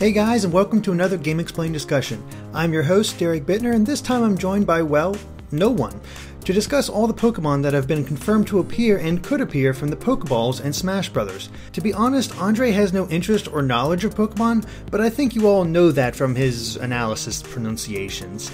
Hey guys, and welcome to another GameXplain discussion. I'm your host, Derek Bittner, and this time I'm joined by, well, no one, to discuss all the Pokemon that have been confirmed to appear and could appear from the Pokeballs and Smash Brothers. To be honest, Andre has no interest or knowledge of Pokemon, but I think you all know that from his analysis pronunciations.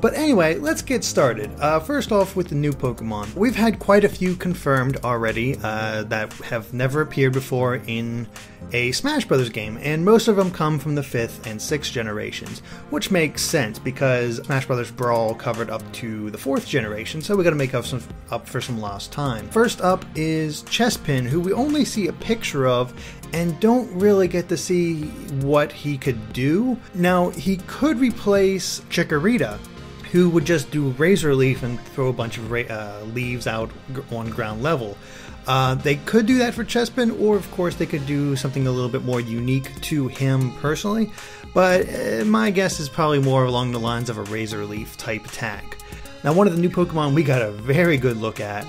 But anyway, let's get started. First off with the new Pokemon. We've had quite a few confirmed already that have never appeared before in a Smash Brothers game, and most of them come from the 5th and 6th generations, which makes sense because Smash Brothers Brawl covered up to the 4th generation, so we gotta make up for some lost time. First up is Chespin, who we only see a picture of and don't really get to see what he could do. Now, he could replace Chikorita, who would just do Razor Leaf and throw a bunch of leaves out on ground level. They could do that for Chespin, or of course they could do something a little bit more unique to him personally, but my guess is probably more along the lines of a Razor Leaf type attack. Now, one of the new Pokemon we got a very good look at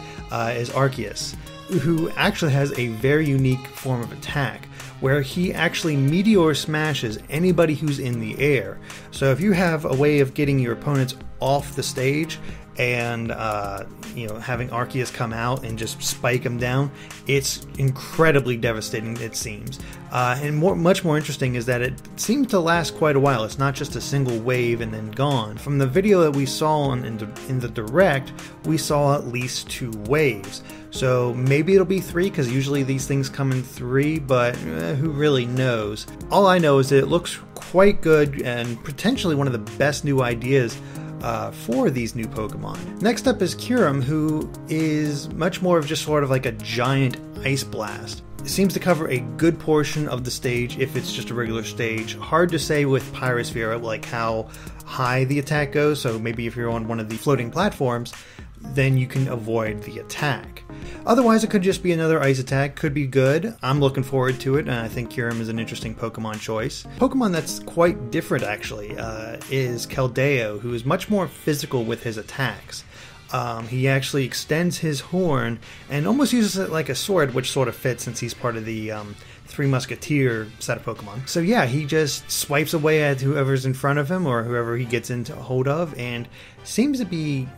is Arceus, who actually has a very unique form of attack, where he actually meteor smashes anybody who's in the air. So if you have a way of getting your opponents off the stage and having Arceus come out and just spike them down, it's incredibly devastating, it seems. And much more interesting is that it seems to last quite a while. It's not just a single wave and then gone. From the video that we saw in the direct, we saw at least 2 waves. So maybe it'll be 3, because usually these things come in 3, but who really knows? All I know is that it looks quite good and potentially one of the best new ideas for these new Pokemon. Next up is Kyurem, who is much more of just sort of like a giant ice blast. It seems to cover a good portion of the stage if it's just a regular stage. Hard to say with Pyrosphere, like how high the attack goes, so maybe if you're on one of the floating platforms, then you can avoid the attack. Otherwise, it could just be another ice attack. Could be good. I'm looking forward to it, and I think Kyurem is an interesting Pokemon choice. Pokemon that's quite different, actually, is Keldeo, who is much more physical with his attacks. He actually extends his horn and almost uses it like a sword, which sort of fits since he's part of the Three Musketeer set of Pokemon. So yeah, he just swipes away at whoever's in front of him or whoever he gets into hold of, and seems to be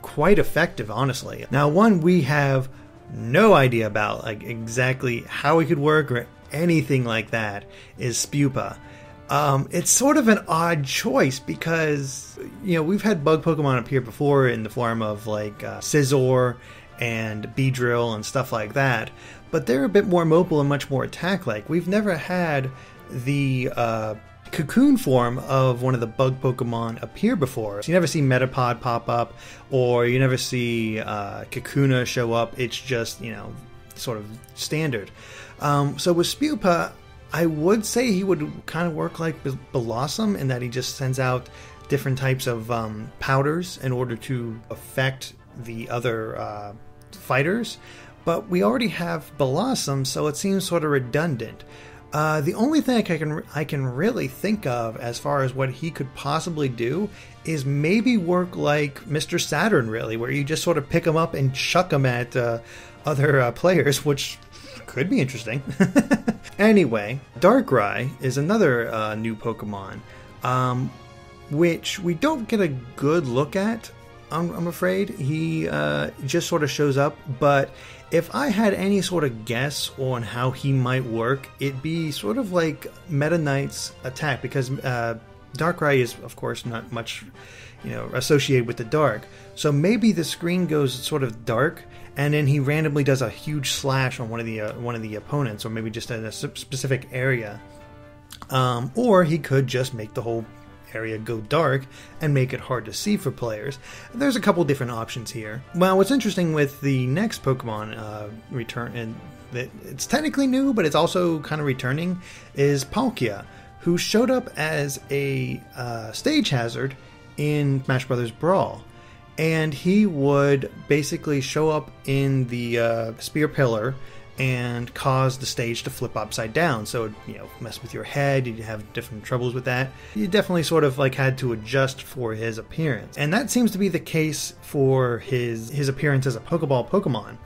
quite effective, honestly. Now, one we have no idea about, like exactly how it could work or anything like that, is Spupa. It's sort of an odd choice because, we've had bug Pokemon appear before in the form of like Scizor and Beedrill and stuff like that, but they're a bit more mobile and much more attack-like. We've never had the cocoon form of one of the bug Pokemon appear before. So you never see Metapod pop up, or you never see Kakuna show up. It's just, sort of standard. So with Spupa, I would say he would kind of work like Blossom in that he just sends out different types of powders in order to affect the other fighters. But we already have Blossom, so it seems sort of redundant. The only thing I can really think of as far as what he could possibly do is maybe work like Mr. Saturn, really, where you just sort of pick him up and chuck him at other players, which could be interesting. Anyway, Darkrai is another new Pokemon, which we don't get a good look at, I'm afraid. He just sort of shows up, but if I had any sort of guess on how he might work, it'd be sort of like Meta Knight's attack, because Darkrai is, of course, not much, associated with the dark. So maybe the screen goes sort of dark, and then he randomly does a huge slash on one of the opponents, or maybe just in a specific area. Or he could just make the whole area go dark and make it hard to see for players. There's a couple different options here. Well, what's interesting with the next Pokemon return, and it's technically new, but it's also kind of returning, is Palkia, who showed up as a stage hazard in Smash Brothers Brawl. And he would basically show up in the spear pillar and cause the stage to flip upside down. So it mess with your head. You'd have different troubles with that. You definitely sort of like had to adjust for his appearance. And that seems to be the case for his appearance as a Pokeball Pokemon.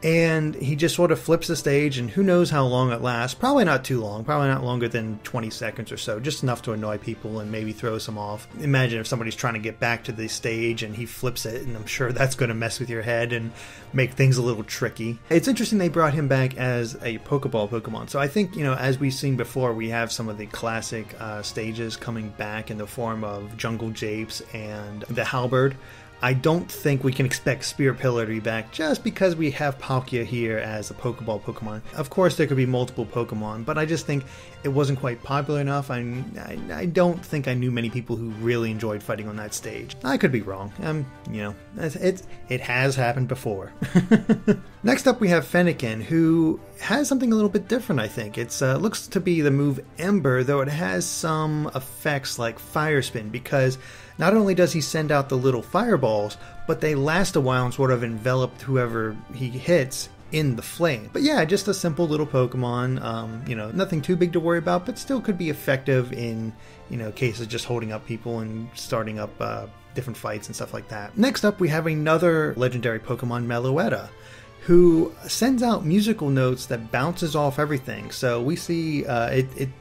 And he just sort of flips the stage, and who knows how long it lasts. Probably not too long. Probably not longer than 20 seconds or so. Just enough to annoy people and maybe throw some off. Imagine if somebody's trying to get back to the stage and he flips it, and I'm sure that's going to mess with your head and make things a little tricky. It's interesting they brought him back as a Pokeball Pokemon. So I think, as we've seen before, we have some of the classic stages coming back in the form of Jungle Japes and the Halberd. I don't think we can expect Spear Pillar to be back just because we have Palkia here as a Pokeball Pokemon. Of course, there could be multiple Pokemon, but I just think it wasn't quite popular enough. I don't think I knew many people who really enjoyed fighting on that stage. I could be wrong. It has happened before. Next up, we have Fennekin, who has something a little bit different, I think. It looks to be the move Ember, though it has some effects like Fire Spin, because not only does he send out the little fireballs, but they last a while and sort of envelop whoever he hits in the flame. But yeah, just a simple little Pokemon, nothing too big to worry about, but still could be effective in, cases just holding up people and starting up different fights and stuff like that. Next up, we have another legendary Pokemon, Meloetta, who sends out musical notes that bounces off everything. So we see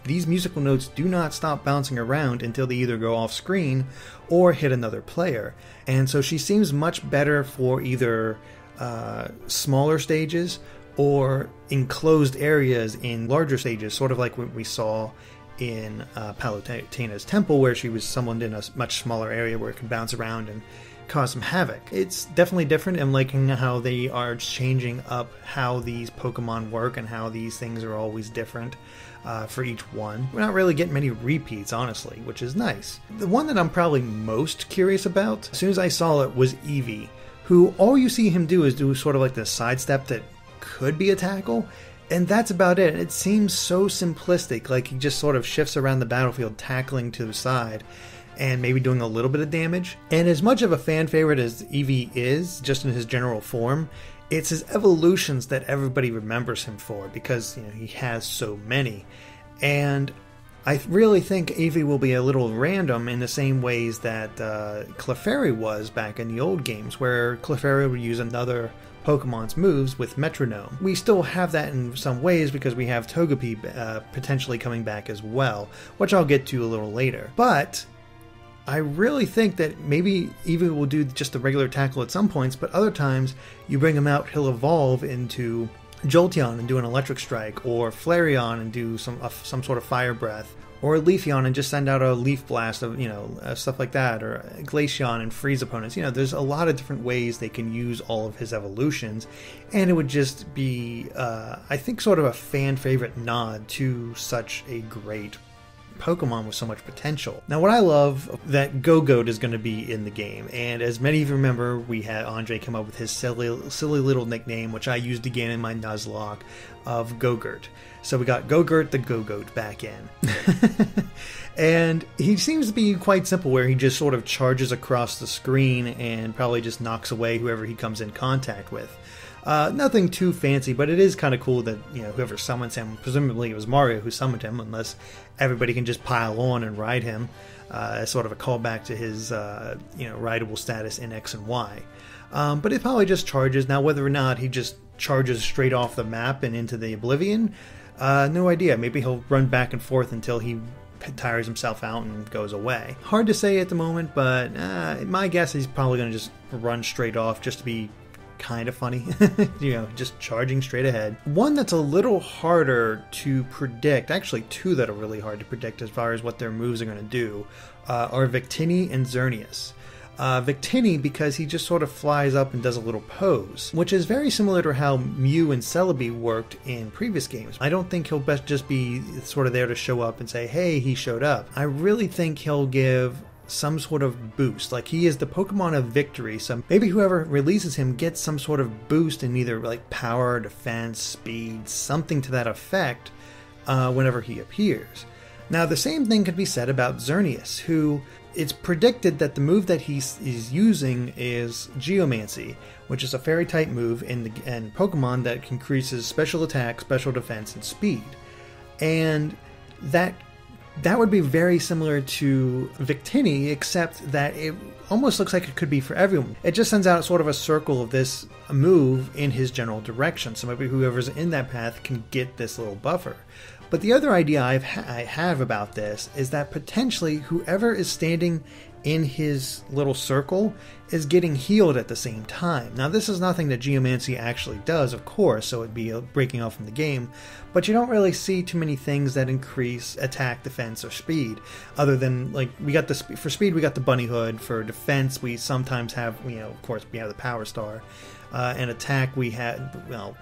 these musical notes do not stop bouncing around until they either go off screen or hit another player. And so she seems much better for either smaller stages or enclosed areas in larger stages, sort of like what we saw in Palutena's temple, where she was summoned in a much smaller area where it could bounce around and cause some havoc. It's definitely different. I'm liking how they are changing up how these Pokemon work and how these things are always different for each one. We're not really getting many repeats, honestly, which is nice. The one that I'm probably most curious about, as soon as I saw it, was Eevee, who all you see him do is do sort of like the sidestep that could be a tackle, and that's about it. It seems so simplistic, like he just sort of shifts around the battlefield, tackling to the side, and maybe doing a little bit of damage. And as much of a fan favorite as Eevee is, just in his general form, it's his evolutions that everybody remembers him for, because he has so many. And I really think Eevee will be a little random in the same ways that Clefairy was back in the old games, where Clefairy would use another Pokemon's moves with Metronome. We still have that in some ways because we have Togepi potentially coming back as well, which I'll get to a little later. But I really think that maybe Eevee will do just the regular tackle at some points, but other times you bring him out, he'll evolve into Jolteon and do an Electric Strike, or Flareon and do some sort of Fire Breath, or Leafeon and just send out a Leaf Blast of stuff like that, or Glaceon and freeze opponents. There's a lot of different ways they can use all of his evolutions, and it would just be I think sort of a fan favorite nod to such a great Pokemon with so much potential. Now, what I love, that Gogoat is going to be in the game, and as many of you remember, we had Andre come up with his silly little nickname, which I used again in my Nuzlocke, of Gogurt. So we got Gogurt the Gogoat back in. And he seems to be quite simple, where he just sort of charges across the screen and probably just knocks away whoever he comes in contact with. Nothing too fancy, but it is kind of cool that whoever summons him, presumably it was Mario who summoned him, unless everybody can just pile on and ride him, as sort of a callback to his rideable status in X and Y. But it probably just charges. Now, whether or not he just charges straight off the map and into the oblivion, no idea. Maybe he'll run back and forth until he tires himself out and goes away. Hard to say at the moment, but my guess is he's probably going to just run straight off just to be kind of funny, just charging straight ahead. One that's a little harder to predict, actually two that are really hard to predict as far as what their moves are going to do, are Victini and Xerneas. Victini, because he just sort of flies up and does a little pose, which is very similar to how Mew and Celebi worked in previous games. I don't think he'll just be sort of there to show up and say, hey, he showed up. I really think he'll give some sort of boost. Like, he is the Pokemon of victory, so maybe whoever releases him gets some sort of boost in either like power, defense, speed, something to that effect whenever he appears. Now, the same thing could be said about Xerneas, who it's predicted that the move that he's using is Geomancy, which is a fairy type move in Pokemon that increases special attack, special defense, and speed. And that that would be very similar to Victini, except that it almost looks like it could be for everyone. It just sends out sort of a circle of this move in his general direction, so maybe whoever's in that path can get this little buffer. But the other idea I have about this is that potentially whoever is standing in his little circle is getting healed at the same time. Now, this is nothing that Geomancy actually does, of course, so it'd be breaking off from the game, but you don't really see too many things that increase attack, defense, or speed, other than, like, for speed we got the Bunny Hood. For defense we sometimes have, of course, we have the Power Star. And attack, we had,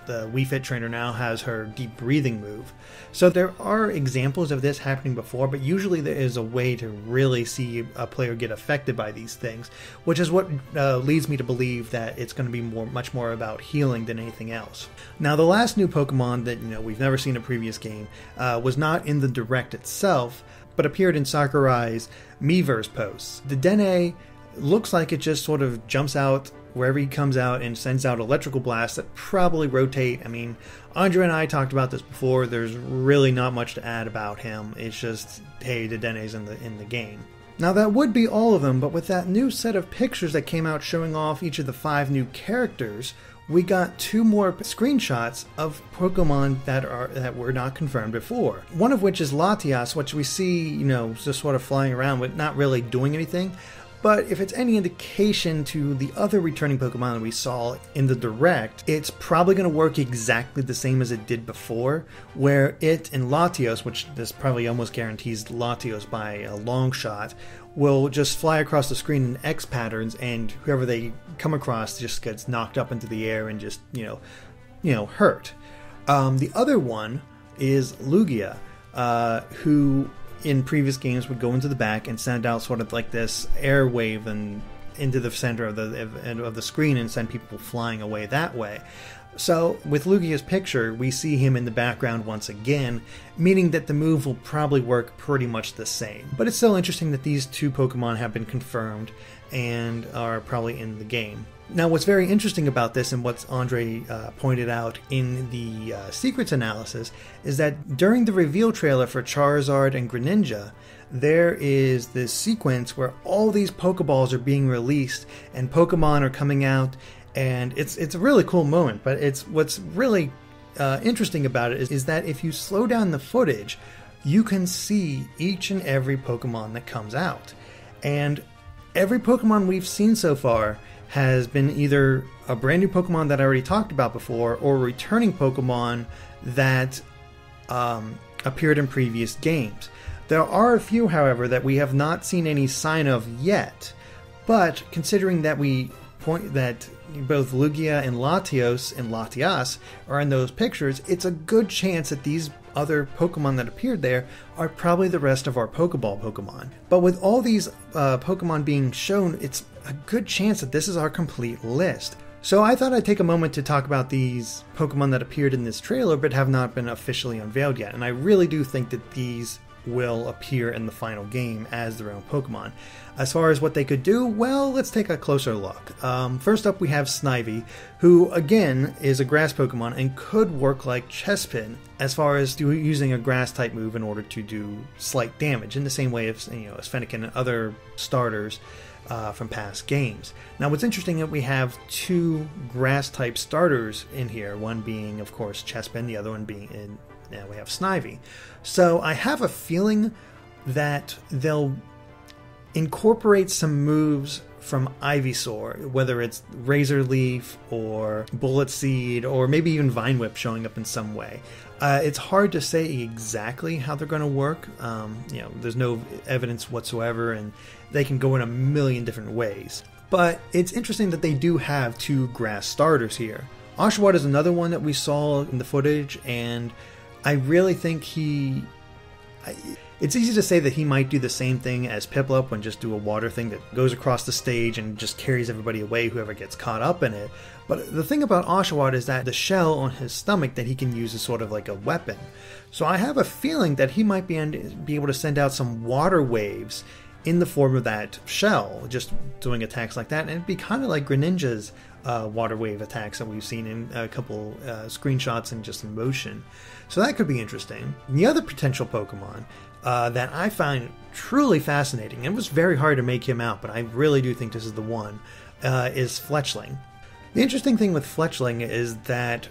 the Wii Fit trainer now has her deep breathing move. So there are examples of this happening before, but usually there is a way to really see a player get affected by these things, which is what leads me to believe that it's going to be much more about healing than anything else. Now, the last new Pokemon that we've never seen in a previous game was not in the Direct itself, but appeared in Sakurai's Miiverse posts. The Dene looks like it just sort of jumps out wherever he comes out and sends out electrical blasts that probably rotate. I mean, Andre and I talked about this before. There's really not much to add about him. It's just, hey, the Dene's in the game. Now, that would be all of them, but with that new set of pictures that came out showing off each of the 5 new characters, we got 2 more screenshots of Pokemon that were not confirmed before. One of which is Latias, which we see, just sort of flying around but not really doing anything. But if it's any indication to the other returning Pokemon that we saw in the Direct, it's probably going to work exactly the same as it did before, where it and Latios, which this probably almost guarantees Latios by a long shot, will just fly across the screen in X patterns, and whoever they come across just gets knocked up into the air and just, hurt. The other one is Lugia, who in previous games would go into the back and send out sort of like this air wave and into the center of the screen and send people flying away that way. So with Lugia's picture, we see him in the background once again, meaning that the move will probably work pretty much the same. But it's still interesting that these 2 Pokemon have been confirmed and are probably in the game. Now, what's very interesting about this, and what Andre pointed out in the secrets analysis, is that during the reveal trailer for Charizard and Greninja, there is this sequence where all these Pokeballs are being released and Pokemon are coming out, and it's a really cool moment. But what's really interesting about it is that if you slow down the footage, you can see each and every Pokemon that comes out. And every Pokemon we've seen so far has been either a brand new Pokemon that I already talked about before, or a returning Pokemon that appeared in previous games. There are a few, however, that we have not seen any sign of yet, but considering that that both Lugia and Latias are in those pictures, it's a good chance that these other Pokemon that appeared there are probably the rest of our Pokeball Pokemon. But with all these Pokemon being shown, it's a good chance that this is our complete list. So I thought I'd take a moment to talk about these Pokemon that appeared in this trailer but have not been officially unveiled yet. And I really do think that these will appear in the final game as their own Pokemon. As far as what they could do, well, let's take a closer look. First up, we have Snivy, who again is a grass Pokemon and could work like Chespin as far as using a grass type move in order to do slight damage, in the same way as Fennekin and other starters from past games. Now, what's interesting is that we have 2 grass type starters in here, one being, of course, Chespin, the other one being now we have Snivy. So I have a feeling that they'll incorporate some moves from Ivysaur, whether it's Razor Leaf or Bullet Seed or maybe even Vine Whip showing up in some way. It's hard to say exactly how they're going to work. There's no evidence whatsoever, and they can go in a million different ways. But it's interesting that they do have 2 grass starters here. Oshawott is another one that we saw in the footage, and I really think it's easy to say that he might do the same thing as Piplup and just do a water thing that goes across the stage and just carries everybody away, whoever gets caught up in it. But the thing about Oshawott is that the shell on his stomach that he can use is sort of like a weapon. So I have a feeling that he might be able to send out some water waves in the form of that shell, just doing attacks like that. And it'd be kind of like Greninja's water wave attacks that we've seen in a couple screenshots and just in motion. So that could be interesting. The other potential Pokemon that I find truly fascinating. It was very hard to make him out, but I really do think this is the one, is Fletchling. The interesting thing with Fletchling is that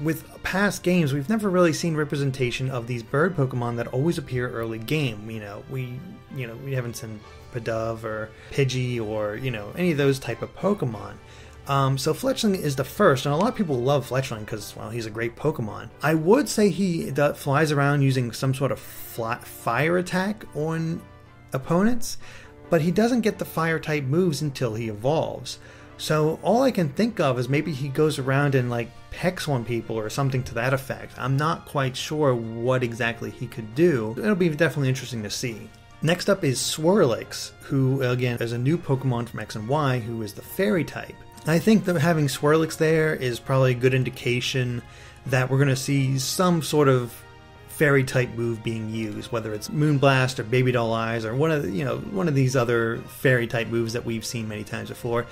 with past games, we've never really seen representation of these bird Pokemon that always appear early game. We haven't seen Pidove or Pidgey or, any of those type of Pokemon. So Fletchling is the first, and a lot of people love Fletchling because, well, he's a great Pokemon. I would say he flies around using some sort of fire attack on opponents, but he doesn't get the fire type moves until he evolves. So all I can think of is maybe he goes around and pecks on people or something to that effect. I'm not quite sure what exactly he could do. It'll be definitely interesting to see. Next up is Swirlix, who again is a new Pokemon from X and Y, who is the fairy type. I think that having Swirlix there is probably a good indication that we're going to see some sort of fairy type move being used, whether it's Moonblast or Baby Doll Eyes or one of these other fairy type moves that we've seen many times before.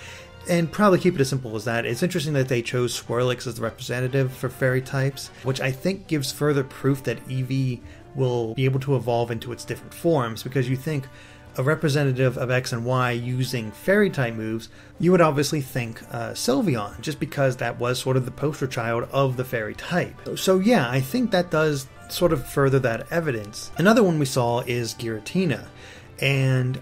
And probably keep it as simple as that. It's interesting that they chose Swirlix as the representative for fairy types, which I think gives further proof that Eevee will be able to evolve into its different forms, because you think a representative of X and Y using fairy type moves, you would obviously think Sylveon, just because that was sort of the poster child of the fairy type. So yeah, I think that does sort of further that evidence. Another one we saw is Giratina, and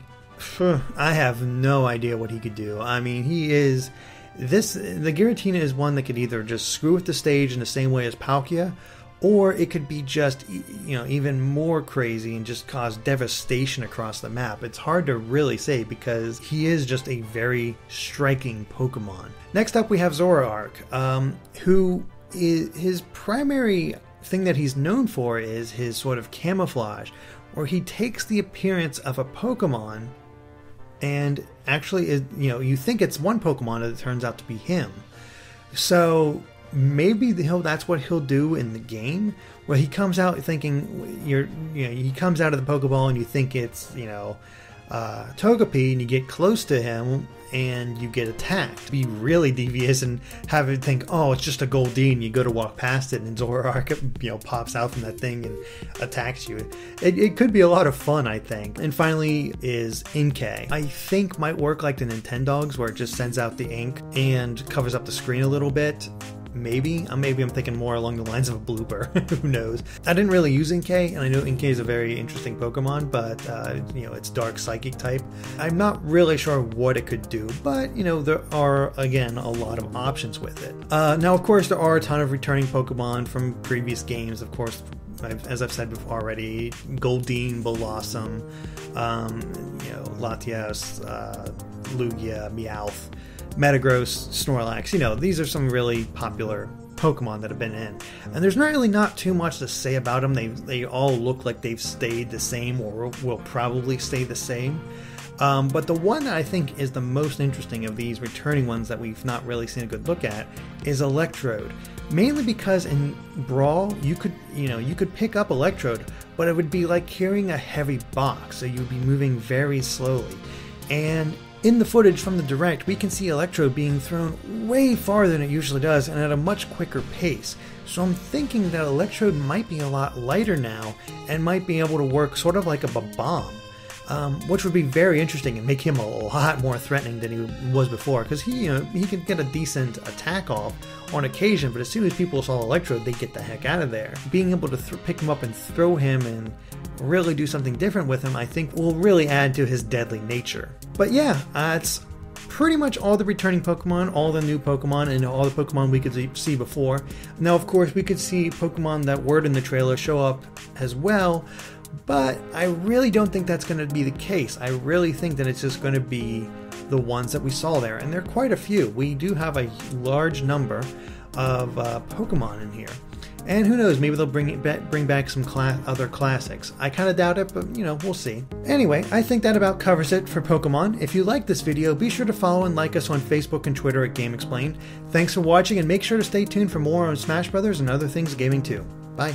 I have no idea what he could do. I mean, the Giratina is one that could either just screw with the stage in the same way as Palkia, or it could be just, even more crazy and just cause devastation across the map. It's hard to really say because he is just a very striking Pokemon. Next up we have Zoroark, who is his primary thing that he's known for is his sort of camouflage, where he takes the appearance of a Pokemon and actually is, you think it's one Pokemon and it turns out to be him. So maybe that's what he'll do in the game, where he comes out thinking he comes out of the Pokeball and you think it's Togepi, and you get close to him and you get attacked. Be really devious and have it think, oh, it's just a Goldeen. You go to walk past it and Zoroark pops out from that thing and attacks you. It could be a lot of fun, I think. And finally is Inkay. I think might work like the Nintendogs, where it just sends out the ink and covers up the screen a little bit. Maybe I'm thinking more along the lines of a blooper. Who knows? I didn't really use Inkay, and I know Inkay is a very interesting Pokemon, but it's dark psychic type. I'm not really sure what it could do, but there are again a lot of options with it. Now, of course, there are a ton of returning Pokemon from previous games. Of course, as I've said before already, Goldeen, Blossom, Latias, Lugia, Meowth, Metagross, Snorlax, these are some really popular Pokemon that have been in. And there's really not too much to say about them. They all look like they've stayed the same or will probably stay the same. But the one that I think is the most interesting of these returning ones that we've not really seen a good look at is Electrode. Mainly because in Brawl, you could pick up Electrode, but it would be like carrying a heavy box, so you'd be moving very slowly. And in the footage from the Direct, we can see Electrode being thrown way farther than it usually does and at a much quicker pace. So I'm thinking that Electrode might be a lot lighter now and might be able to work sort of like a bomb, which would be very interesting and make him a lot more threatening than he was before, because he could get a decent attack off on occasion, but as soon as people saw Electrode, they get the heck out of there. Being able to pick him up and throw him and really do something different with him, I think will really add to his deadly nature. But yeah, it's pretty much all the returning Pokemon, all the new Pokemon, and all the Pokemon we could see before. Now, of course, we could see Pokemon that weren't in the trailer show up as well, but I really don't think that's going to be the case. I really think that it's just going to be the ones that we saw there, and there are quite a few. We do have a large number of Pokemon in here. And who knows, maybe they'll bring back some other classics. I kind of doubt it, but we'll see. Anyway, I think that about covers it for Pokemon. If you like this video, be sure to follow and like us on Facebook and Twitter at GameXplain. Thanks for watching, and make sure to stay tuned for more on Smash Brothers and other things gaming too. Bye.